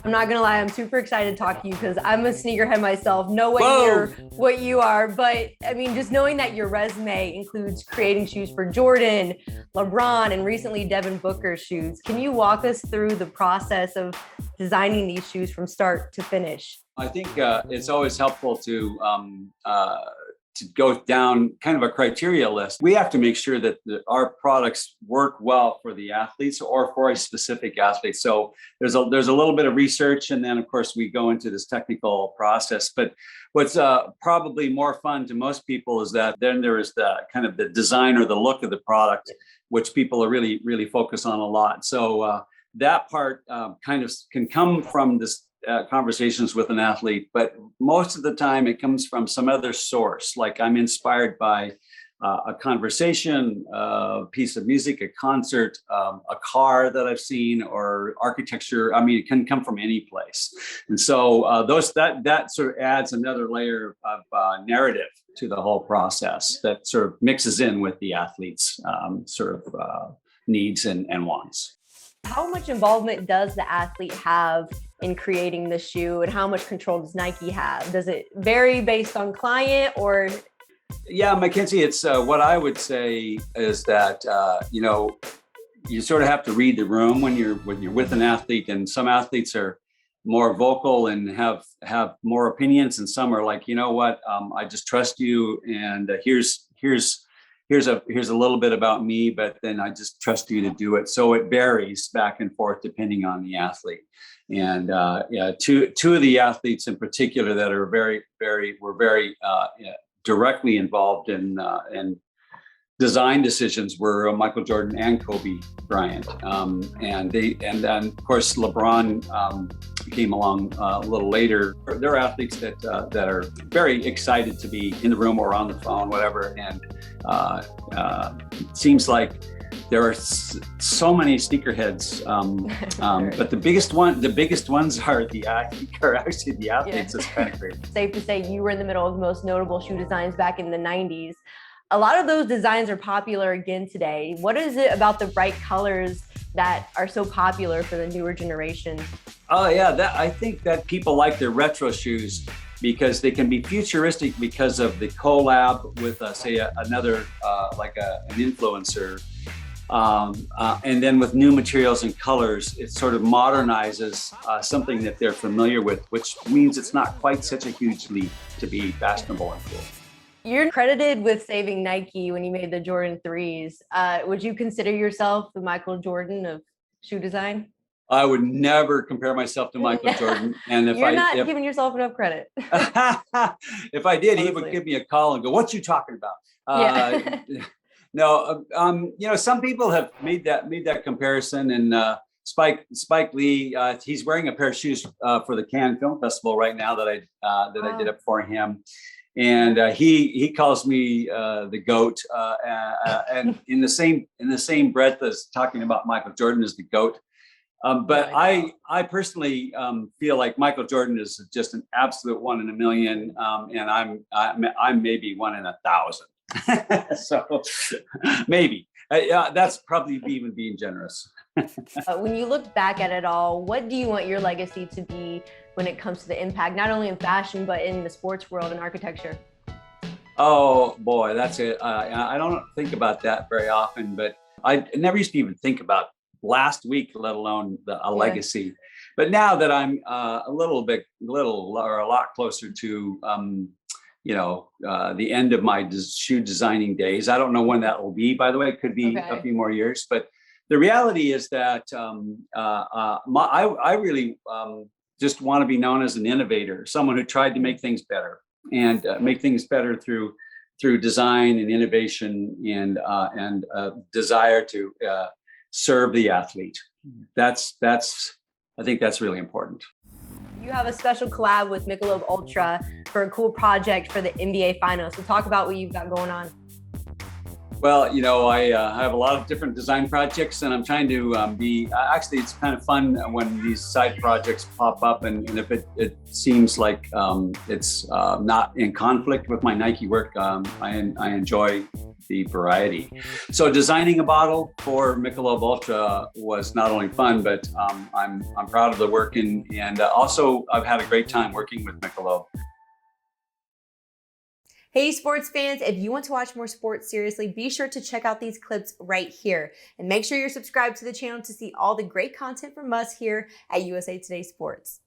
I'm not gonna lie, I'm super excited to talk to you because I'm a sneakerhead myself, nowhere near Whoa! what you are. But I mean, just knowing that your resume includes creating shoes for Jordan, LeBron, and recently Devin Booker's shoes, can you walk us through the process of designing these shoes from start to finish? I think it's always helpful to go down kind of a criteria list. We have to make sure that our products work well for the athletes or for a specific athlete. So there's a little bit of research, and then of course we go into this technical process. But what's probably more fun to most people is that then there is the kind of the design or the look of the product, which people are really focus on a lot. So that part kind of can come from this conversations with an athlete, but most of the time it comes from some other source. Like I'm inspired by a conversation, a piece of music, a concert, a car that I've seen, or architecture. I mean, it can come from any place. And so that sort of adds another layer of narrative to the whole process that sort of mixes in with the athlete's needs and wants. How much involvement does the athlete have in creating the shoe, and how much control does Nike have? Does it vary based on client or? Yeah, Mackenzie, it's what I would say is that you sort of have to read the room when you're with an athlete, and some athletes are more vocal and have more opinions, and some are like, you know what, I just trust you, and here's a little bit about me, but then I just trust you to do it. So it varies back and forth depending on the athlete. And two of the athletes in particular that are very directly involved in design decisions were Michael Jordan and Kobe Bryant. And then of course LeBron came along a little later. They're athletes that are very excited to be in the room or on the phone, whatever. And it seems like there are so many sneakerheads, but the biggest ones are actually the athletes. It's kind of great. Safe to say you were in the middle of the most notable shoe designs back in the 90s. A lot of those designs are popular again today. What is it about the bright colors that are so popular for the newer generation? Oh yeah, I think that people like their retro shoes because they can be futuristic because of the collab with, say, another an influencer. And then with new materials and colors, it sort of modernizes something that they're familiar with, which means it's not quite such a huge leap to be fashionable and cool. You're credited with saving Nike when you made the Jordan 3s. Would you consider yourself the Michael Jordan of shoe design? I would never compare myself to Michael Jordan. And if You're not giving yourself enough credit. If I did, honestly, he would give me a call and go, "What you talking about?" No, some people have made that comparison, and Spike Lee, he's wearing a pair of shoes for the Cannes Film Festival right now that I did up for him, and he calls me the GOAT, and in the same breath as talking about Michael Jordan as the GOAT. But I personally feel like Michael Jordan is just an absolute one in a million, and I'm maybe one in 1,000. So maybe that's probably even being generous. When you look back at it all, what do you want your legacy to be when it comes to the impact, not only in fashion, but in the sports world and architecture? Oh boy, that's it. I don't think about that very often, but I never used to even think about last week, let alone a legacy. But now that I'm a lot closer to the end of my shoe designing days. I don't know when that will be, by the way. It could be a few more years. But the reality is that I really just want to be known as an innovator, someone who tried to make things better and make things better through design and innovation and desire to serve the athlete. I think that's really important. You have a special collab with Michelob ULTRA for a cool project for the NBA Finals. So talk about what you've got going on. Well, I have a lot of different design projects, and I'm trying to actually, it's kind of fun when these side projects pop up, and if it seems like it's not in conflict with my Nike work, I enjoy the variety. So designing a bottle for Michelob ULTRA was not only fun, but I'm proud of the work, and also I've had a great time working with Michelob. Hey sports fans, if you want to watch more sports seriously, be sure to check out these clips right here. And make sure you're subscribed to the channel to see all the great content from us here at USA Today Sports.